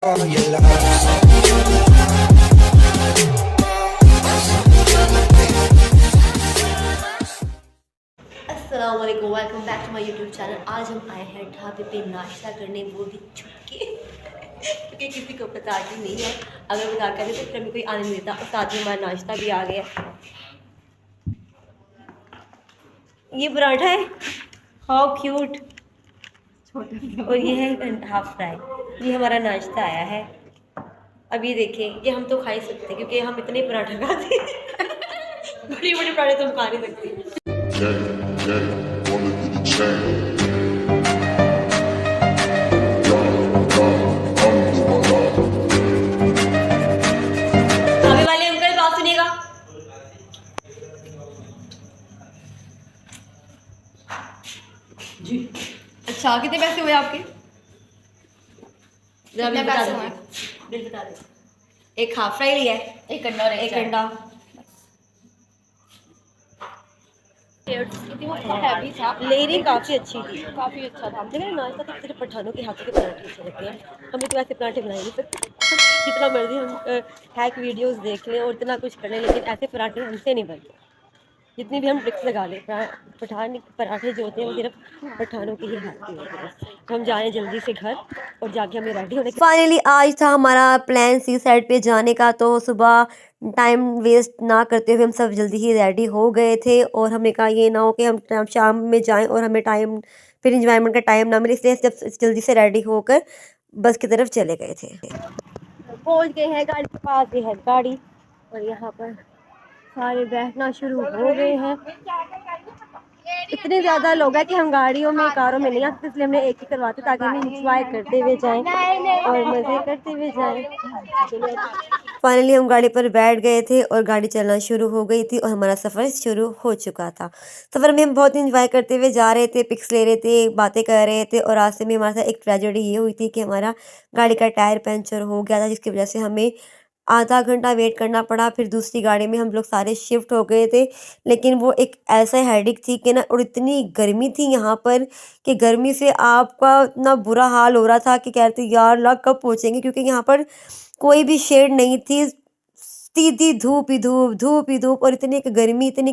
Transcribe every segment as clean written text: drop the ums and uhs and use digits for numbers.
अस्सलामुअलैकुम, welcome back to my YouTube channel. आज हम आए हैं ढाबे पे नाश्ता करने, वो भी छुप के क्योंकि किसी को पता ही नहीं है। अगर बता करें तो फिर हमें कोई आने नहीं देता। और साथ में हमारा नाश्ता भी आ गया। ये पराठा है, हाउ क्यूट। और ये है हाफ फ्राई। ये हमारा नाश्ता आया है। अब ये देखें, ये हम तो खा ही सकते क्योंकि हम इतने पराठा खाते हैं। बड़ी बड़ी पराठे तो हम खा नहीं सकते। ढाबे वाले अंकल बात सुनिएगा। जी अच्छा, कितने पैसे हुए आपके? कितने पैसे हुए? बिल बता दे। एक हाफ फ्राई लिया है, एक अंडा और एक अंडा। हैवी था, लेरी काफ़ी अच्छी थी, काफी अच्छा था। लेकिन नाश्ता तो सिर्फ पठानों के हाथों के पराठे अच्छे लगते हैं। हमें तो ऐसे पराठे बना ही नहीं सकते। जितना मर्जी हम हैक वीडियोस देख लें और इतना कुछ कर लें, लेकिन ऐसे पराठे हमसे नहीं बनते। जितनी भी हम ट्रिक्स लगा लें, पठान पराठे जो होते हैं वो सिर्फ पठानों के ही हाथ के होते हैं। तो हम जाएँ जल्दी से घर और जाके हमें रेडी होने। फाइनली आज था हमारा प्लान सी साइड पे जाने का। तो सुबह टाइम वेस्ट ना करते हुए हम सब जल्दी ही रेडी हो गए थे। और हमने कहा ये ना हो कि हम शाम में जाएं और हमें टाइम फिर इंजॉयमेंट का टाइम ना मिले, इसलिए जब जल्दी से रेडी होकर बस की तरफ चले गए थे। पहुंच गए हैं, गाड़ी के पास ही है गाड़ी। और यहाँ पर सारे बैठना शुरू हो गए हैं। इतने ज़्यादा लोग हैं कि हम गाड़ियों में कारों में नहीं आते, इसलिए हमने एक ही करवाते ताकि हम इंजॉय करते हुए जाएं और मज़े करते हुए जाएं। फाइनली हम गाड़ी पर बैठ गए थे और गाड़ी चलना शुरू हो गई थी और हमारा सफ़र शुरू हो चुका था। सफ़र में हम बहुत इंजॉय करते हुए जा रहे थे, पिक्स ले रहे थे, बातें कर रहे थे। और रास्ते में हमारे साथ एक ट्रेजेडी ये हुई थी कि हमारा गाड़ी का टायर पंचर हो गया था, जिसकी वजह से हमें आधा घंटा वेट करना पड़ा। फिर दूसरी गाड़ी में हम लोग सारे शिफ्ट हो गए थे। लेकिन वो एक ऐसा हेडेक थी कि ना, और इतनी गर्मी थी यहाँ पर कि गर्मी से आपका इतना बुरा हाल हो रहा था कि कहते यार ला कब पहुँचेंगे, क्योंकि यहाँ पर कोई भी शेड नहीं थी। सीधी धूप ही धूप, धूप ही धूप, और इतनी की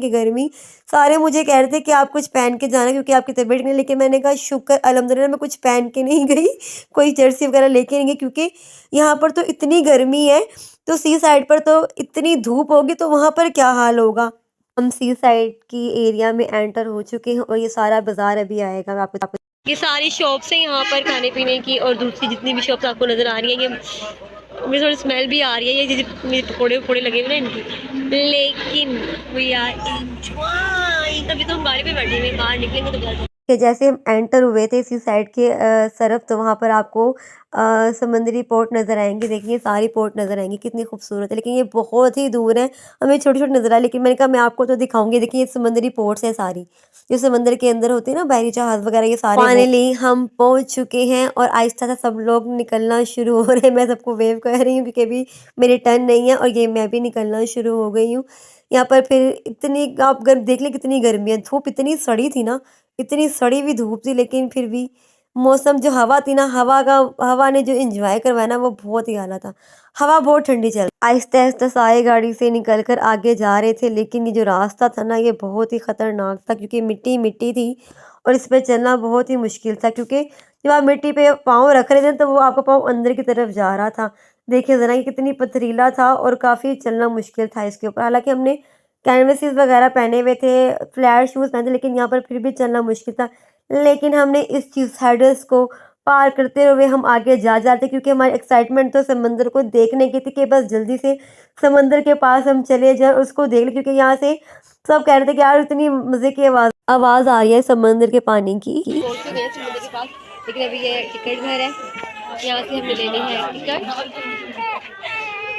गर्मी। सारे मुझे कह रहे थे कि आप कुछ पहन के जाना क्योंकि आपकी तबीयत नहीं। लेकिन मैंने कहा शुक्र अल्हम्दुलिल्लाह मैं कुछ पहन के नहीं गई, कोई जर्सी वगैरह लेके नहीं गई, क्योंकि यहाँ पर तो इतनी गर्मी है। तो सी साइड पर तो इतनी धूप होगी, तो वहाँ पर क्या हाल होगा। हम सी साइड की एरिया में एंटर हो चुके हैं और ये सारा बाजार अभी आएगा। आपको ये सारी शॉप्स हैं यहाँ पर खाने पीने की, और दूसरी जितनी भी शॉप्स आपको नज़र आ रही हैं, ये मुझे थोड़ी स्मेल भी आ रही है, ये मेरे पकौड़े वकौड़े लगे हुए ना इनकी। लेकिन वी आर एंजॉयिंग। अभी तो हम गाड़ी पे बैठे हुए, बाहर निकलेंगे तो पता कि जैसे हम एंटर हुए थे इसी साइड के तरफ, तो वहाँ पर आपको समंदरी पोर्ट नज़र आएंगे। देखिए सारी पोर्ट नज़र आएंगी, कितनी खूबसूरत है। लेकिन ये बहुत ही दूर है, हमें छोटी छोटी नज़र आए। लेकिन मैंने कहा मैं आपको तो दिखाऊंगी। देखिए ये समंदरी पोर्ट्स हैं सारी, जो समंदर के अंदर होती है ना, बहरी जहाज़ वगैरह, ये सारे। फाइनली हम पहुँच चुके हैं और आहिस्ता सा सब लोग निकलना शुरू हो रहे हैं। मैं सबको वेव कर रही हूँ क्योंकि अभी मेरी टर्न नहीं है और ये मैं भी निकलना शुरू हो गई हूँ। यहाँ पर फिर इतनी आप देख लें कितनी गर्मी है, धूप इतनी सड़ी थी ना, इतनी सड़ी हुई धूप थी। लेकिन फिर भी मौसम, जो हवा थी ना, हवा ने जो एंजॉय करवाया ना, वो बहुत ही आला था। हवा बहुत ठंडी चल। आहिस्ता आहिस्ता सारे गाड़ी से निकल कर आगे जा रहे थे। लेकिन ये जो रास्ता था ना, ये बहुत ही ख़तरनाक था, क्योंकि मिट्टी मिट्टी थी और इस पर चलना बहुत ही मुश्किल था। क्योंकि जब आप मिट्टी पे पाँव रख रहे थे तो वो आपका पाँव अंदर की तरफ जा रहा था। देखिए ज़रा, ये कितनी पथरीला था और काफ़ी चलना मुश्किल था इसके ऊपर। हालांकि हमने कैनवसेस वगैरह पहने हुए थे, फ्लैट शूज़ पहने थे, लेकिन यहाँ पर फिर भी चलना मुश्किल था। लेकिन हमने इस चीज़ हाइडल्स को पार करते हुए हम आगे जा जाते, क्योंकि हमारी एक्साइटमेंट तो समंदर को देखने की थी कि बस जल्दी से समंदर के पास हम चले जाएं और उसको देख लें। क्योंकि यहाँ से सब कह रहे थे कि यार इतनी मज़े की आवाज़ आ रही है समंदर के पानी की। समंदर के पास, लेकिन अभी ये टिकट घर है, यहाँ से हमें लेनी है टिकट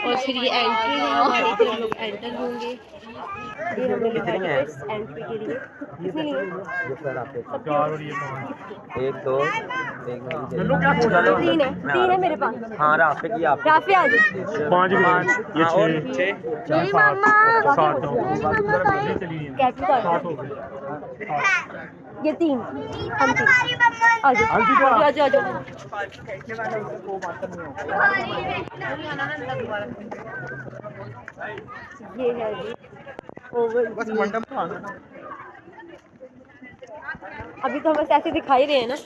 और फिर ये एंट्री है हमारी, फिर हम लोग एंटर होंगे। ये हमने लिखा है टिकट्स एंट्री के लिए। कितने लिए? एक दो तीन है मेरे पास। हाँ राफे की आप राफे आ जाओ। पाँच ये और छः मेरी मम्मा सात कैटू का ये 3 हम 3 आ जाओ आ जाओ आ जाओ। ये है जी ओवर बस व्यू। मंडप में आना। अभी तो हम बस ऐसे दिखाई रहे हैं ना।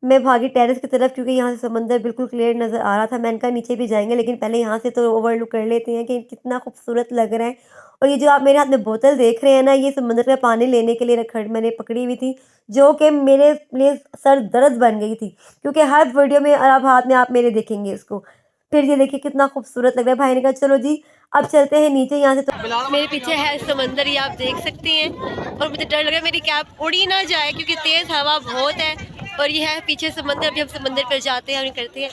मैं भागी टेरेस की तरफ क्योंकि यहाँ से समंदर बिल्कुल क्लियर नज़र आ रहा था। मैंने कहा नीचे भी जाएंगे लेकिन पहले यहाँ से तो ओवरलुक कर लेते हैं कि कितना खूबसूरत लग रहा है। और ये जो आप मेरे हाथ में बोतल देख रहे हैं ना, ये समंदर का पानी लेने के लिए रखड़ मैंने पकड़ी हुई थी, जो कि मेरे लिए सर दर्द बन गई थी क्योंकि हर वीडियो में अब हाथ में आप मेरे देखेंगे इसको। फिर ये देखिए कितना खूबसूरत लग रहा है। भाई ने कहा चलो जी अब चलते हैं नीचे। यहाँ से तो मेरे पीछे है समंदर, ये आप देख सकते हैं। और मुझे डर लग रहा है मेरी कैप उड़ी ना जाए क्योंकि तेज़ हवा बहुत है। और ये है पीछे समंदर। अभी हम समंदर पर जाते हैं, हम करते हैं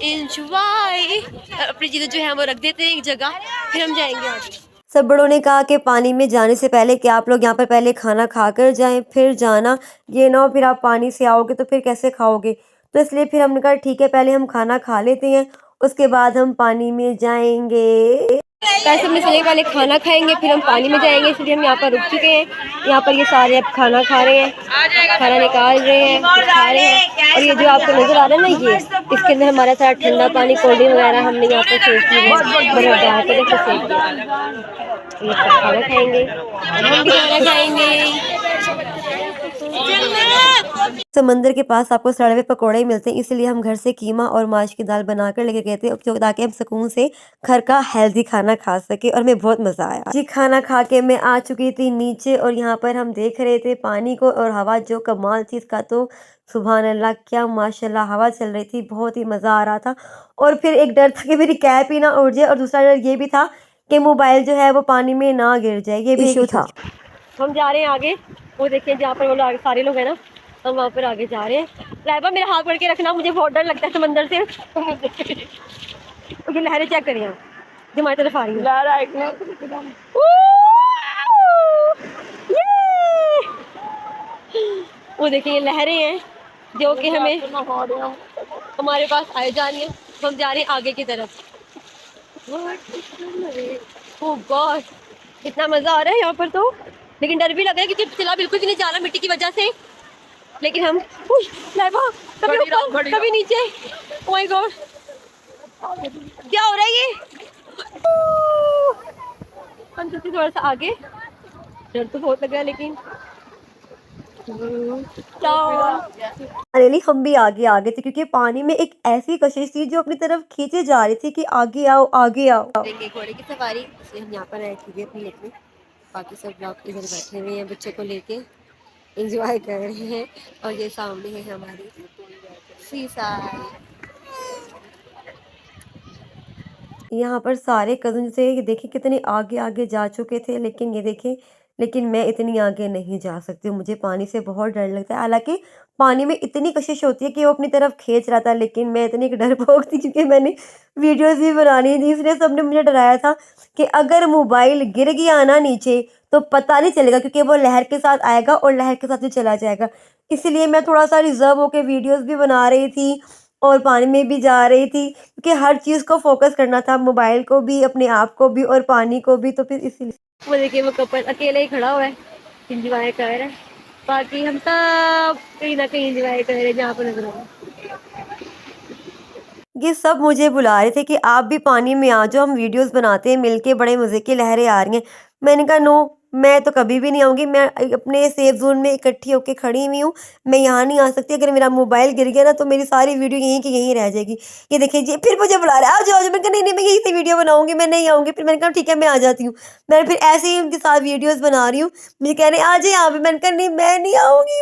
इंजॉय। अपनी चीज़ें जो है वो रख देते हैं एक जगह, फिर हम जाएंगे आगे। सब बड़ों ने कहा कि पानी में जाने से पहले कि आप लोग यहाँ पर पहले खाना खा कर जाएं फिर जाना, ये ना हो फिर आप पानी से आओगे तो फिर कैसे खाओगे। तो इसलिए फिर हमने कहा ठीक है पहले हम खाना खा लेते हैं, उसके बाद हम पानी में जाएंगे। पैसे में से पहले खाना खाएंगे फिर हम पानी में जाएंगे, इसलिए हम यहाँ पर रुक चुके हैं। यहाँ पर ये सारे अब खाना खा रहे हैं, खाना निकाल रहे हैं, खा रहे हैं। और ये जो आपको नज़र आ रहा है ना, ये इसके अंदर हमारा सारा ठंडा पानी कोल्ड ड्रिंक वगैरह हमने यहाँ पर सेव की है, बर्फ डाल कर इसको सेव किया। ये सब खाना खाएंगे, हम भी खाना खाएंगे। समंदर के पास आपको सड़े हुए पकौड़े ही मिलते हैं, इसलिए हम घर से कीमा और माश की दाल बनाकर लेके गए थे ताकि हम सुकून से घर का हेल्दी खाना खा सके। और हमें बहुत मज़ा आया जी। खाना खा के मैं आ चुकी थी नीचे और यहाँ पर हम देख रहे थे पानी को, और हवा जो कमाल थी इसका तो सुभान अल्लाह, क्या माशाल्लाह हवा चल रही थी, बहुत ही मज़ा आ रहा था। और फिर एक डर था कि मेरी कैप ही ना उड़ जाए, और दूसरा डर ये भी था कि मोबाइल जो है वो पानी में ना गिर जाए, ये भी इशू था। हम जा रहे हैं आगे, वो देखिए जहाँ पर वो लोग सारे लोग हैं ना, हम वहाँ पर आगे जा रहे हैं। लाइबा मेरा हाथ पकड़ के रखना, मुझे बहुत डर लगता है समंदर से। ये लहरें चेक करिए जो हमारी तरफ आ रही है। वो देखिए ये लहरें हैं जो कि हमें हमारे पास आए जा रही है। हम जा रहे हैं आगे की तरफ। ओह गॉड, इतना मज़ा आ रहा है यहाँ पर तो, लेकिन डर भी लग रहा है क्योंकि चला बिल्कुल भी नहीं जा रहा मिट्टी की वजह से। लेकिन हम कभी ऊपर कभी नीचे। ओह माय गॉड, क्या हो रहा है ये। हम चलते थोड़ा सा आगे, डर तो बहुत लग रहा है लेकिन फाइनली हम भी आगे थे क्योंकि पानी में एक ऐसी कशिश थी जो अपनी तरफ खींचे जा रही थी कि आगे आओ आगे आओ। घोड़े की सवारी, इसलिए हम यहाँ पर आए थे अपनी लेके। बाकी सब लोग इधर बैठे हुए हैं बच्चों को लेके, एंजॉय कर रहे हैं। और ये सामने है हमारी सी साइड। यहाँ पर सारे कज़न से ये देखिए कितने आगे आगे जा चुके थे, लेकिन ये देखें, लेकिन मैं इतनी आगे नहीं जा सकती हूँ, मुझे पानी से बहुत डर लगता है। हालांकि पानी में इतनी कशिश होती है कि वो अपनी तरफ खींच रहा था, लेकिन मैं इतनी डरपोक थी क्योंकि मैंने वीडियोस भी बनानी थी, इसलिए सबने मुझे डराया था कि अगर मोबाइल गिर गया ना नीचे तो पता नहीं चलेगा क्योंकि वो लहर के साथ आएगा और लहर के साथ ही चला जाएगा। इसलिए मैं थोड़ा सा रिजर्व होकर वीडियोज़ भी बना रही थी और पानी में भी जा रही थी क्योंकि हर चीज़ को फोकस करना था, मोबाइल को भी, अपने आप को भी और पानी को भी। तो फिर इसीलिए वो देखिए वो कपल अकेले ही खड़ा हुआ है, इंजॉय कर रहा है। बाकी हम सब कहीं ना कहीं इंजॉय कर रहे हैं जहाँ पर नजर आ रहा है। ये सब मुझे बुला रहे थे कि आप भी पानी में आ जाओ, हम वीडियोस बनाते हैं मिलके, बड़े मज़े की लहरें आ रही हैं। मैंने कहा नो, मैं तो कभी भी नहीं आऊँगी, मैं अपने सेफ जोन में इकट्ठी होकर खड़ी हुई हूँ, मैं यहाँ नहीं आ सकती। अगर मेरा मोबाइल गिर गया ना तो मेरी सारी वीडियो यहीं की यहीं रह जाएगी। ये देखिए जी फिर मुझे बुला रहा है, आ जाओ। मैंने कहा नहीं मैं यहीं से वीडियो बनाऊँगी, मैं नहीं आऊँगी। फिर मैंने कहा ठीक है मैं आ जाती हूँ। मैं फिर ऐसे ही उनके साथ वीडियोज़ बना रही हूँ, मुझे कह रहे हैं आ जाए यहाँ पर। मैंने कहा नहीं मैं नहीं आऊँगी।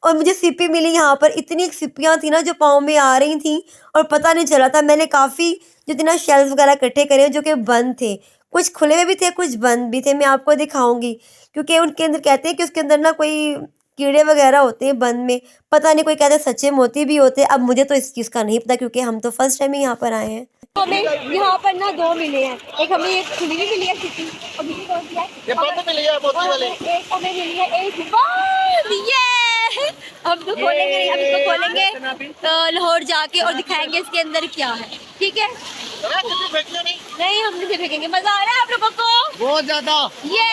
मुझे सिप्पी मिली यहाँ पर, इतनी सिप्पियाँ थी ना जो पाँव में आ रही थी और पता नहीं चला था। मैंने काफ़ी जितना शेल्स वगैरह इकट्ठे करे जो कि बंद थे, कुछ खुले हुए भी थे कुछ बंद भी थे। मैं आपको दिखाऊंगी क्योंकि उनके अंदर कहते हैं कि उसके अंदर ना कोई कीड़े वगैरह होते हैं बंद में, पता नहीं, कोई कहते हैं सच्चे मोती भी होते हैं। अब मुझे तो इस चीज़ का नहीं पता क्योंकि हम तो फर्स्ट टाइम ही यहाँ पर आए हैं। हमें यहाँ पर ना दो मिले हैं, एक हमें एक खुली हुई मिली है सिप्पी और दूसरी कौन सी है, ये बंद मिली है मोती वाली। एक हमें मिली है एक बंद। ये हम तो खोलेंगे नहीं, हम इसको खोलेंगे लाहौर जाके और दिखाएंगे इसके अंदर क्या है, ठीक है। नहीं हम नहीं फेंकेंगे, मजा आ रहा है आप लोगों को बहुत ज्यादा। ये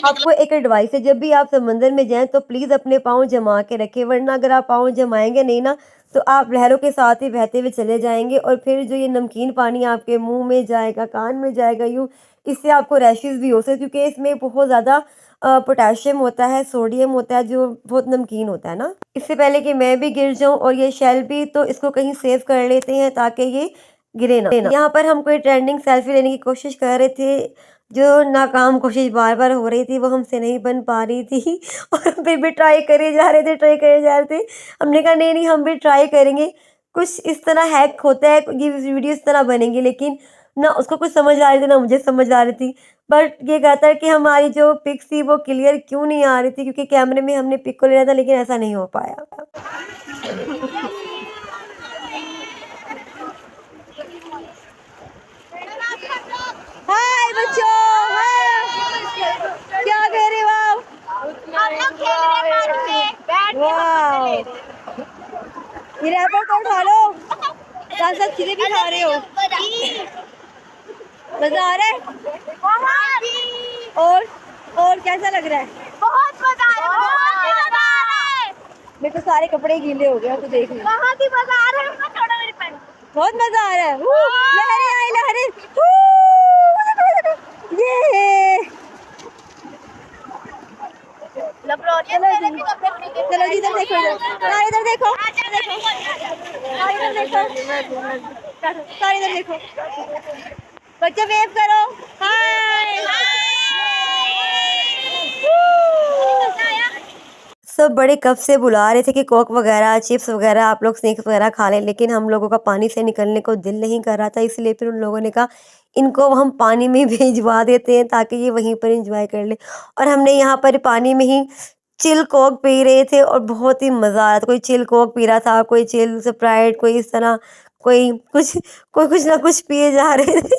आपको एक एडवाइस है, जब भी आप समंदर में जाएं तो प्लीज़ अपने पाँव जमा के रखें, वरना अगर आप पाँव जमाएंगे नहीं ना तो आप लहरों के साथ ही बहते हुए चले जाएंगे और फिर जो ये नमकीन पानी आपके मुंह में जाएगा, कान में जाएगा, यूँ इससे आपको रैशेस भी हो सकते, क्योंकि इसमें बहुत ज़्यादा पोटेशियम होता है, सोडियम होता है, जो बहुत नमकीन होता है ना। इससे पहले कि मैं भी गिर जाऊं और ये शेल भी, तो इसको कहीं सेव कर लेते हैं ताकि ये गिरे ना। यहाँ पर हम कोई ट्रेंडिंग सेल्फी लेने की कोशिश कर रहे थे, जो नाकाम कोशिश बार बार हो रही थी, वो हमसे नहीं बन पा रही थी और हम फिर भी ट्राई करे जा रहे थे। हमने कहा नहीं हम भी ट्राई करेंगे, कुछ इस तरह हैक होता है, ये वीडियो इस तरह बनेगी, लेकिन ना उसको कुछ समझ आ रही थी ना मुझे समझ आ रही थी। बट ये कहता है कि हमारी जो पिक्स थी वो क्लियर क्यों नहीं आ रही थी, क्योंकि कैमरे में हमने पिक को लेना था लेकिन ऐसा नहीं हो पाया। हाय बच्चों, क्या कह रहे हो आप? वाह, ये रैपर तो उठा लो, साथ साथ चीजें भी खा रहे हो, मजा आ रहा है? और कैसा लग रहा है? बहुत मजा आ रहा है। मेरे तो सारे कपड़े गीले हो गए, तो देख लो। बहुत ही मजा आ रहा है, छोड़ो मेरी पैंट। बहुत मजा आ रहा है, लहरें आई लहरें, ये चलो जी, इधर देखो, इधर देखो, इधर देखो, बच्चे वेव करो, हाय। सब बड़े कब से बुला रहे थे कि कोक वगैरह, चिप्स वगैरह, आप लोग स्नैक्स वगैरह खा लें, लेकिन हम लोगों का पानी से निकलने को दिल नहीं कर रहा था, इसलिए फिर उन लोगों ने कहा इनको हम पानी में भिजवा देते हैं ताकि ये वहीं पर एंजॉय कर ले। और हमने यहाँ पर पानी में ही चिल कोक पी रहे थे और बहुत ही मज़ा आ रहा था। कोई चिल कोक पी रहा था, कोई चिल स्प्राइट, कोई इस तरह, कोई कुछ ना कुछ पिए जा रहे थे।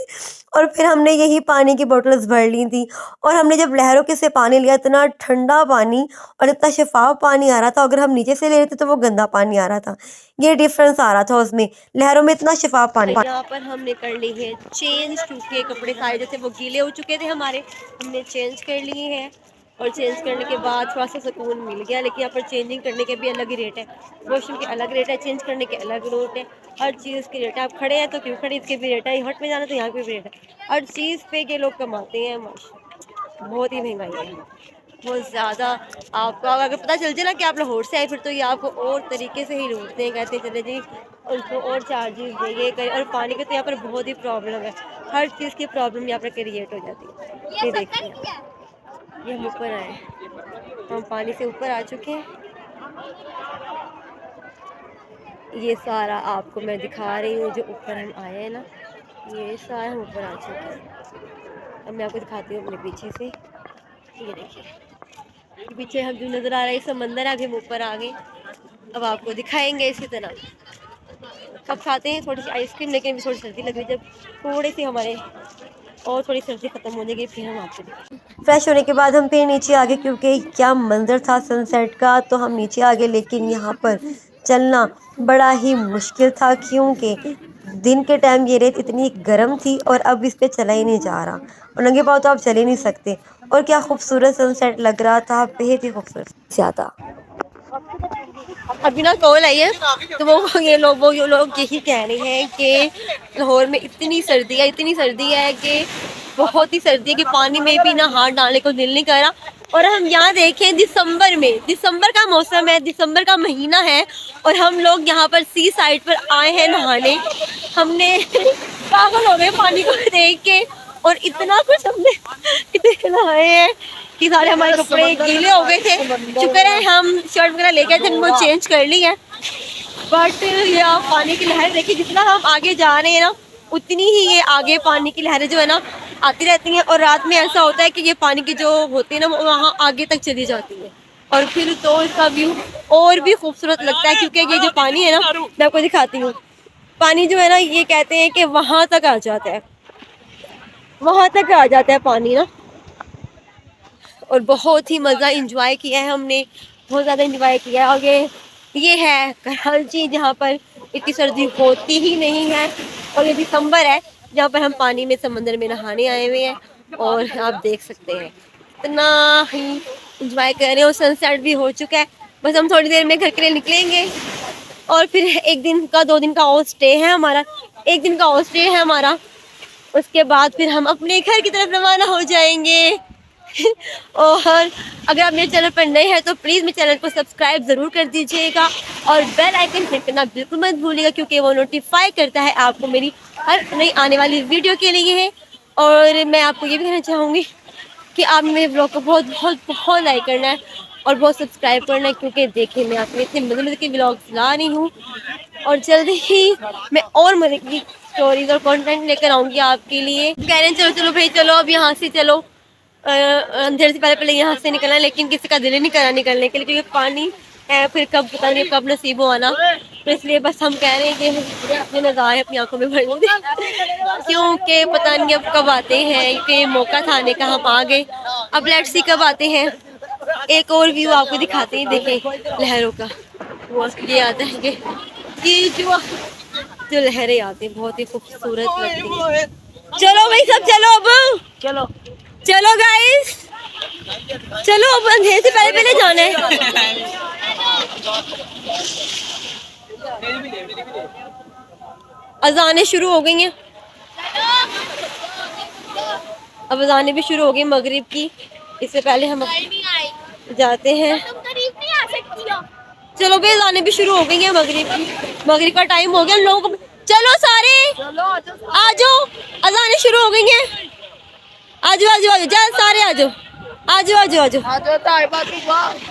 और फिर हमने यही पानी की बोतल्स भर ली थी और हमने जब लहरों के से पानी लिया, इतना ठंडा पानी और इतना शफाफ पानी आ रहा था। अगर हम नीचे से ले रहे थे तो वो गंदा पानी आ रहा था, ये डिफरेंस आ रहा था उसमें, लहरों में इतना शफाफ पानी। यहाँ पर हमने कर ली है चेंज, क्योंकि कपड़े सारे जैसे वो गीले हो चुके थे हमारे, हमने चेंज कर लिए हैं और चेंज करने के बाद थोड़ा सा सुकून मिल गया। लेकिन यहाँ पर चेंजिंग करने के भी अलग ही रेट है, वॉशरूम के अलग रेट है, चेंज करने के अलग रेट है, हर चीज़ के रेट है। आप खड़े हैं तो क्यों खड़े, इसके भी रेट है, हट में जाना तो यहाँ पे भी रेट है, हर चीज़ पे ये लोग कमाते हैं। बहुत ही महंगाई है, बहुत ज़्यादा। आपको अगर पता चल जाए ना कि आप लाहौर से आए, फिर तो ये आपको और तरीके से ही लूटते हैं, कहते चले जी उनको और चार्जेस देंगे करें। और पानी की तो यहाँ पर बहुत ही प्रॉब्लम है, हर चीज़ की प्रॉब्लम यहाँ पर क्रिएट हो जाती है। ये देखिए, ये हम ऊपर आए, हम पानी से ऊपर आ चुके हैं। ये सारा आपको मैं दिखा रही हूँ, जो ऊपर हम आए हैं ना, ये सारा हम ऊपर आ चुके हैं। अब मैं आपको दिखाती हूँ अपने पीछे से, ये देखिए पीछे हम जो नज़र आ रहा है समंदर है। अभी हम ऊपर आ गए, अब आपको दिखाएंगे इसी तरह। कब खाते हैं थोड़ी सी आइसक्रीम, लेकिन थोड़ी सर्दी लग रही है, जब थोड़ी सी हमारे और थोड़ी सर्दी ख़त्म हो जाएगी फिर हम आपको देखेंगे। फ्रेश होने के बाद हम फिर नीचे आ गए, क्योंकि क्या मंजर था सनसेट का, तो हम नीचे आ गए। लेकिन यहाँ पर चलना बड़ा ही मुश्किल था, क्योंकि दिन के टाइम ये रेत इतनी गर्म थी और अब इस पे चला ही नहीं जा रहा, और नंगे पाँव तो आप चल ही नहीं सकते। और क्या खूबसूरत सनसेट लग रहा था, बेहद ही खूबसूरत ज़्यादा। अभी ना कॉल आई है, तो वो ये लोग यही कह रहे हैं कि लाहौर में इतनी सर्दी है कि बहुत ही सर्दी है कि पानी में भी ना हाथ डालने को दिल नहीं कर रहा। और हम यहाँ देखें दिसंबर का मौसम है, दिसंबर का महीना है, और हम लोग यहाँ पर सी साइड पर आए हैं नहाने। हमने पागल हो गए पानी को देख के, और इतना कुछ हमने इतने नहाए हैं कि सारे हमारे कपड़े गीले हो गए थे। शुक्र है हम शर्ट वगैरह लेके थे, उनको चेंज कर ली है। बट ये पानी की लहर देखिए, जितना हम आगे जा रहे हैं ना, उतनी ही ये आगे पानी की लहरें जो है ना आती रहती हैं। और रात में ऐसा होता है कि ये पानी की जो होती है ना, वहाँ आगे तक चली जाती है, और फिर तो इसका व्यू और भी खूबसूरत लगता है। क्योंकि ये जो पानी है ना, मैं आपको दिखाती हूँ, पानी जो है ना, ये कहते हैं कि वहाँ तक आ जाता है, वहाँ तक आ जाता है पानी ना। और बहुत ही मज़ा इंजॉय किया है हमने, बहुत ज़्यादा इंजॉय किया है। और ये है कराची, जहाँ पर इतनी सर्दी होती ही नहीं है। और ये दिसंबर है जहाँ पर हम पानी में समंदर में नहाने आए हुए हैं और आप देख सकते हैं इतना ही इंजॉय कर रहे हैं और सनसेट भी हो चुका है। बस हम थोड़ी देर में घर के लिए निकलेंगे और फिर एक दिन का 2 दिन का और स्टे है हमारा, एक दिन का और स्टे है हमारा। उसके बाद फिर हम अपने घर की तरफ रवाना हो जाएंगे। और अगर आप मेरे चैनल पर नए हैं तो प्लीज़ मेरे चैनल को सब्सक्राइब ज़रूर कर दीजिएगा और बेल आइकन क्लिक करना बिल्कुल मत भूलिएगा क्योंकि वो नोटिफाई करता है आपको मेरी हर नई आने वाली वीडियो के लिए। और मैं आपको ये भी कहना चाहूँगी कि आप मेरे ब्लॉग को बहुत बहुत बहुत लाइक करना है और बहुत सब्सक्राइब करना है क्योंकि देखिए मैं आपके इतने मज़े मज़े के ब्लॉग्स ला रही हूँ और जल्दी ही मैं और मज़े की स्टोरीज और कंटेंट लेकर आऊँगी आपके लिए। कह रहे हैं चलो चलो भाई चलो अब यहाँ से चलो, अंधेरे से पहले पहले यहाँ से निकलना है, लेकिन किसी का दिल ही नहीं करा निकलने के लिए क्योंकि पानी है, फिर कब पता नहीं कब नसीब हो आना। तो इसलिए बस हम कह रहे हैं कि अपने नज़ारे अपनी आंखों में भर दे क्योंकि पता नहीं अब कब आते हैं, कि मौका था आने का, हम आ गए, अब लेट्स सी कब आते हैं। एक और व्यू आपको दिखाते हैं, देखें लहरों का, वो ये आता है कि ये जो लहरें आती हैं बहुत ही खूबसूरत लगती हैं। चलो भाई सब चलो अब, चलो चलो गाइस चलो अब अंधेरे से पहले पहले जाना है। अजानें शुरू हो गई हैं, अब अजानें भी शुरू हो गई मगरिब की। इससे पहले हम जाते हैं, चलो भाई अजानें भी शुरू हो गई हैं मगरिब की, मगरिब का टाइम हो गया लोगों को। चलो सारे आ जाओ, अजानें शुरू हो गई हैं, आजो आजो आजो जा सारे आजो आजो आजो आजो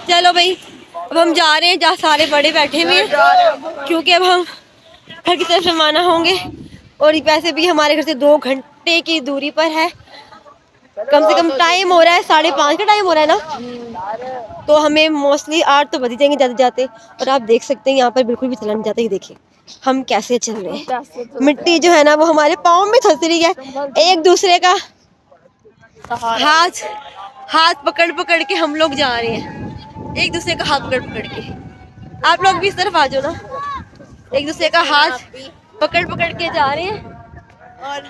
चलो भाई अब हम जा रहे हैं जहाँ सारे बड़े बैठे हुए हैं क्योंकि अब हम घर की तरफ रवाना होंगे और वैसे भी हमारे घर से 2 घंटे की दूरी पर है। कम से कम टाइम हो रहा है 5:30 का टाइम हो रहा है ना, तो हमें मोस्टली 8 तो बज ही जाएंगे जाते जाते। और आप देख सकते हैं यहाँ पर बिल्कुल भी चला नहीं जाता, ही देखिए हम कैसे चल रहे हैं, मिट्टी जो है ना वो हमारे पाँव में धंस रही है। एक दूसरे का हाथ पकड़ पकड़ के हम लोग जा रहे हैं, एक दूसरे का हाथ पकड़ पकड़ के। आप लोग भी इस तरफ आ जाओ ना, एक दूसरे का हाथ पकड़ पकड़ के जा रहे हैं। और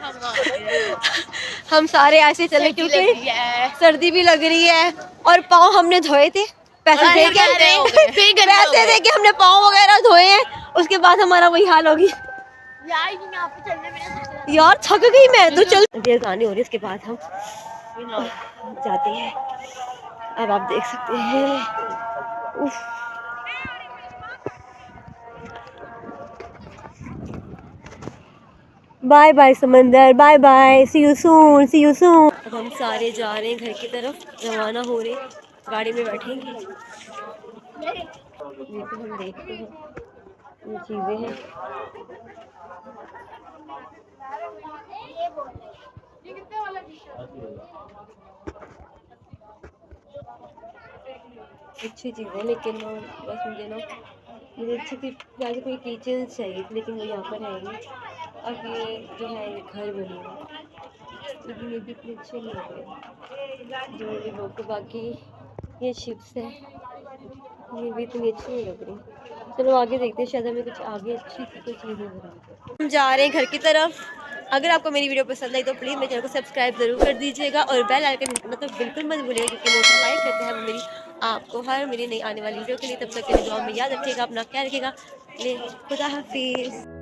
हम सारे ऐसे चले क्योंकि सर्दी भी लग रही है और पाँव हमने धोए थे, पैसे दे के हमने पाँव वगैरह धोए हैं, उसके बाद हमारा वही हाल होगी। यार थक गई मैं तो, चल देर आनी हो रही है, उसके बाद हम जाते हैं। अब आप देख सकते हैं बाय बाय समंदर, bye bye, see you soon, see you soon. अब हम सारे जा रहे हैं घर की तरफ, रवाना हो रहे हैं, गाड़ी में बैठेंगे। ये तो हम देखते हैं ये चीज़ें हैं। अच्छी चीज़ है लेकिन बस मुझे अच्छी थी वैसे कोई किचन चाहिए थी, लेकिन वो यहाँ पर है नहीं। अब ये जो है ये घर बने हुए, लेकिन ये भी इतने अच्छे नहीं लग रहे जो ये लोग। तो बाकी ये शिप्स है, ये भी इतनी अच्छी नहीं लग रही। चलो आगे देखते हैं, शायद हमें कुछ आगे अच्छी कोई चीज़ नजर आए। हम जा रहे हैं घर की तरफ। अगर आपको मेरी वीडियो पसंद आई तो प्लीज़ मेरे चैनल को सब्सक्राइब ज़रूर कर दीजिएगा और बेल आइकन हिट करना तो बिल्कुल मत भूलिएगा क्योंकि नोटिफाई करते हैं मेरी आपको हर मेरी नई आने वाली वीडियो के लिए। तब तक के लिए दुआ में याद रखिएगा, अपना ख्याल रखिएगा। खुदा हाफिज़।